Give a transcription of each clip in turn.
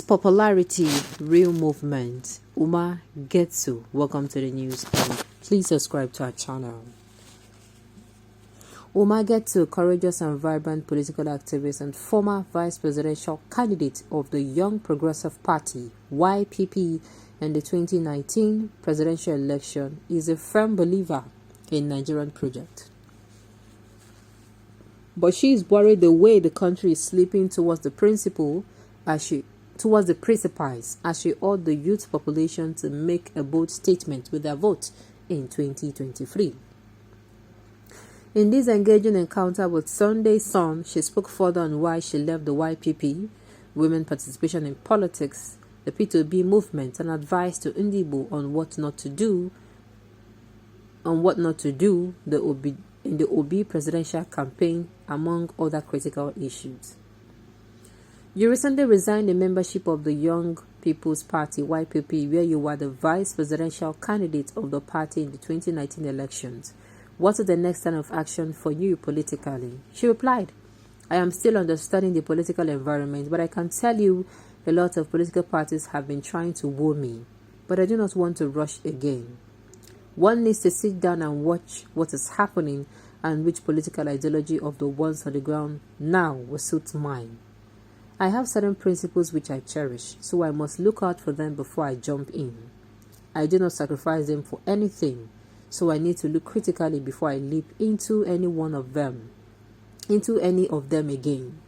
Popularity, real movement. Umma, Getso. Welcome to the news and please subscribe to our channel. Umma Getso, courageous and vibrant political activist and former vice presidential candidate of the Young Progressive Party, YPP, in the 2019 presidential election, is a firm believer in Nigerian project. But she is worried the way the country is slipping towards the precipice as she urged the youth population to make a bold statement with their vote in 2023. In this engaging encounter with Sunday Sun, she spoke further on why she left the YPP, women participation in politics, the P2B movement, and advised to Ndibo on what not to do in the Obi'S presidential campaign, among other critical issues. You recently resigned the membership of the Young People's Party, YPP, where you were the vice presidential candidate of the party in the 2019 elections. What is the next line of action for you politically? She replied, I am still understanding the political environment, but I can tell you a lot of political parties have been trying to woo me, but I do not want to rush again. One needs to sit down and watch what is happening and which political ideology of the ones on the ground now will suit mine. I have certain principles which I cherish, so I must look out for them before I jump in. I do not sacrifice them for anything, so I need to look critically before I leap into any of them again.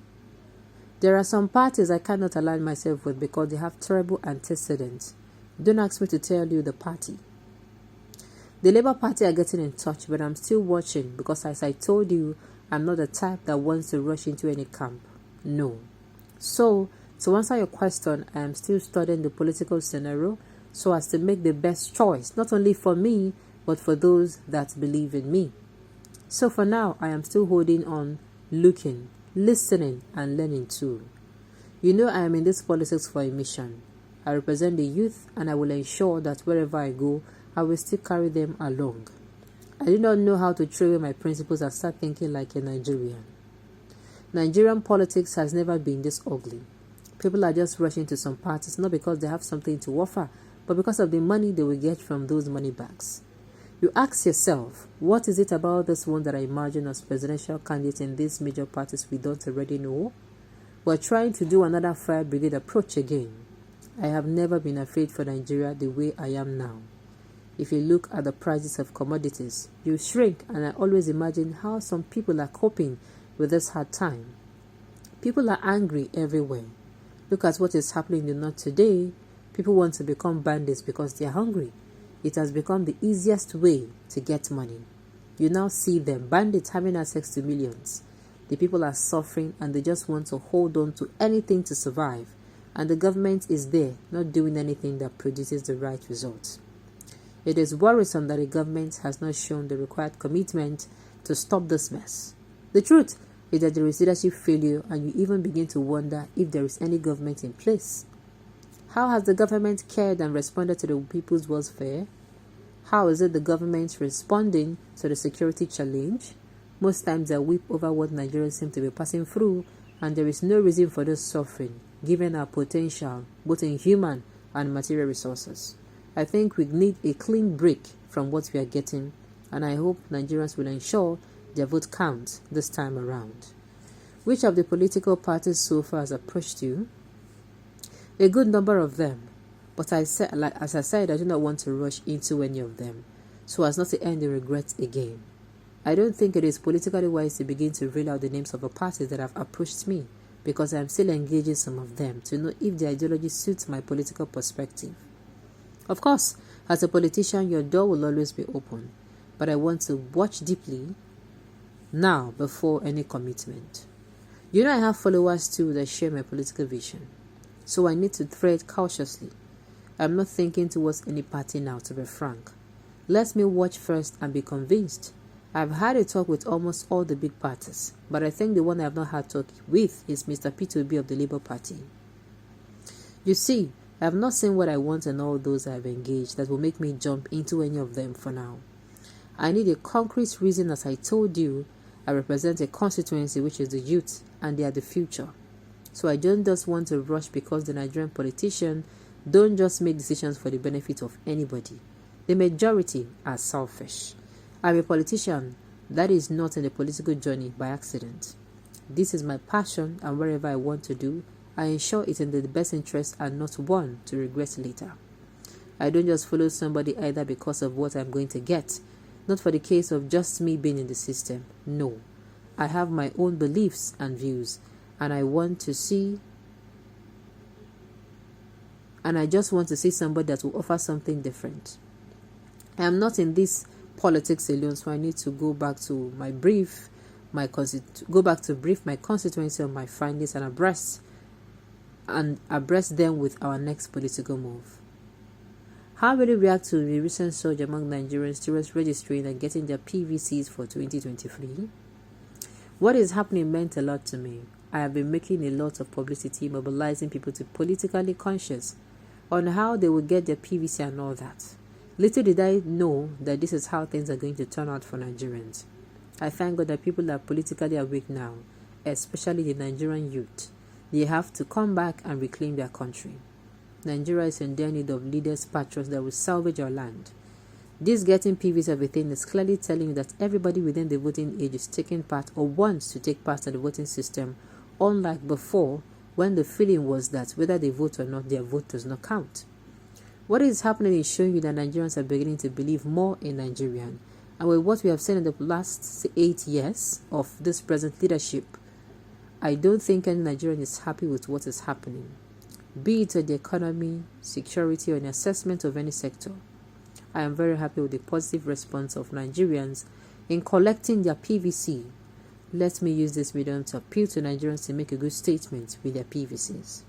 There are some parties I cannot align myself with because they have terrible antecedents. Don't ask me to tell you the party. The Labour Party are getting in touch, but I'm still watching because, as I told you, I'm not the type that wants to rush into any camp. No. So, to answer your question, I am still studying the political scenario so as to make the best choice, not only for me, but for those that believe in me. So for now, I am still holding on, looking, listening, and learning too. You know I am in this politics for a mission. I represent the youth, and I will ensure that wherever I go, I will still carry them along. I do not know how to throw away my principles and start thinking like a Nigerian. Nigerian politics has never been this ugly. People are just rushing to some parties not because they have something to offer, but because of the money they will get from those money bags. You ask yourself, what is it about this one that I imagine as presidential candidate in these major parties we don't already know? We're trying to do another fire brigade approach again. I have never been afraid for Nigeria the way I am now. If you look at the prices of commodities, you shrink, and I always imagine how some people are coping with this hard time. People are angry everywhere. Look at what is happening in the north today. People want to become bandits because they are hungry. It has become the easiest way to get money. You now see them, bandits having access to millions. The people are suffering and they just want to hold on to anything to survive. And the government is there, not doing anything that produces the right results. It is worrisome that the government has not shown the required commitment to stop this mess. The truth is that there is leadership failure, and you even begin to wonder if there is any government in place. How has the government cared and responded to the people's welfare? How is it the government responding to the security challenge? Most times they weep over what Nigerians seem to be passing through, and there is no reason for this suffering, given our potential, both in human and material resources. I think we need a clean break from what we are getting, and I hope Nigerians will ensure their vote counts this time around. Which of the political parties so far has approached you? A good number of them, but as I said, I do not want to rush into any of them, so as not to end in regret again. I don't think it is politically wise to begin to reel out the names of the parties that have approached me, because I am still engaging some of them to know if the ideology suits my political perspective. Of course, as a politician, your door will always be open, but I want to watch deeply now before any commitment. You know I have followers too that share my political vision, so I need to tread cautiously. I'm not thinking towards any party now, to be frank. Let me watch first and be convinced. I've had a talk with almost all the big parties, but I think the one I have not had talk with is Mr. P2B of the Labour Party. You see, I have not seen what I want in all those I have engaged that will make me jump into any of them for now. I need a concrete reason. As I told you, I represent a constituency which is the youth, and they are the future. So I don't just want to rush because the Nigerian politicians don't just make decisions for the benefit of anybody. The majority are selfish. I'm a politician that is not in the political journey by accident. This is my passion, and wherever I want to do, I ensure it's in the best interest and not one to regret later. I don't just follow somebody either because of what I'm going to get, not for the case of just me being in the system. No, I have my own beliefs and views, and I just want to see somebody that will offer something different. I am not in this politics alone, so I need to go back to brief my constituency on my findings and abreast them with our next political move. How will you react to the recent surge among Nigerians towards registering and getting their PVCs for 2023? What is happening meant a lot to me. I have been making a lot of publicity, mobilizing people to politically conscious on how they will get their PVC and all that. Little did I know that this is how things are going to turn out for Nigerians. I thank God that people are politically awake now, especially the Nigerian youth. They have to come back and reclaim their country. Nigeria is in dire need of leaders, patrons that will salvage our land. This getting PVC of a thing is clearly telling you that everybody within the voting age is taking part or wants to take part in the voting system, unlike before when the feeling was that whether they vote or not, their vote does not count. What is happening is showing you that Nigerians are beginning to believe more in Nigerian. And with what we have seen in the last 8 years of this present leadership, I don't think any Nigerian is happy with what is happening, be it the economy, security, or an assessment of any sector. I am very happy with the positive response of Nigerians in collecting their PVC. Let me use this medium to appeal to Nigerians to make a good statement with their PVCs.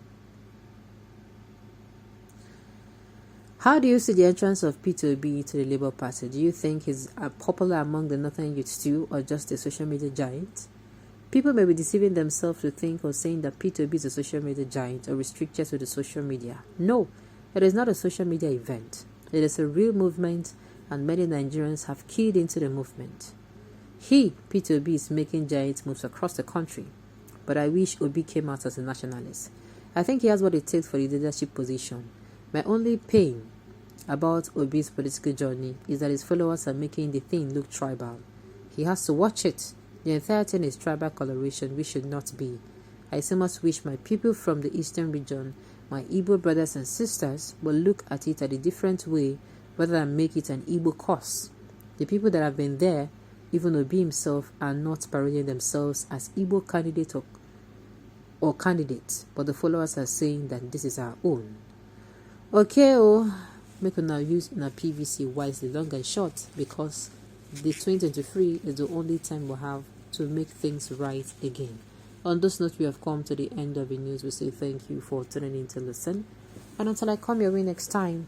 How do you see the entrance of Peter Obi to the Labour Party? Do you think he's popular among the northern youths too, or just a social media giant? People may be deceiving themselves to think or saying that Peter Obi is a social media giant or restricted to the social media. No, it is not a social media event. It is a real movement, and many Nigerians have keyed into the movement. Peter Obi, is making giant moves across the country, but I wish Obi came out as a nationalist. I think he has what it takes for the leadership position. My only pain about Obi's political journey is that his followers are making the thing look tribal. He has to watch it. The entire thing is tribal coloration, which should not be. I so much wish my people from the eastern region, my Igbo brothers and sisters, will look at it at a different way rather than make it an Igbo cause. The people that have been there, even Obi himself, are not parading themselves as Igbo candidate or candidates, but the followers are saying that this is our own. Okay, make una use in a PVC wisely, long and short, because the 2023 is the only time we have to make things right again. On this note, we have come to the end of the news. We say thank you for tuning in to listen, and until I come your way next time,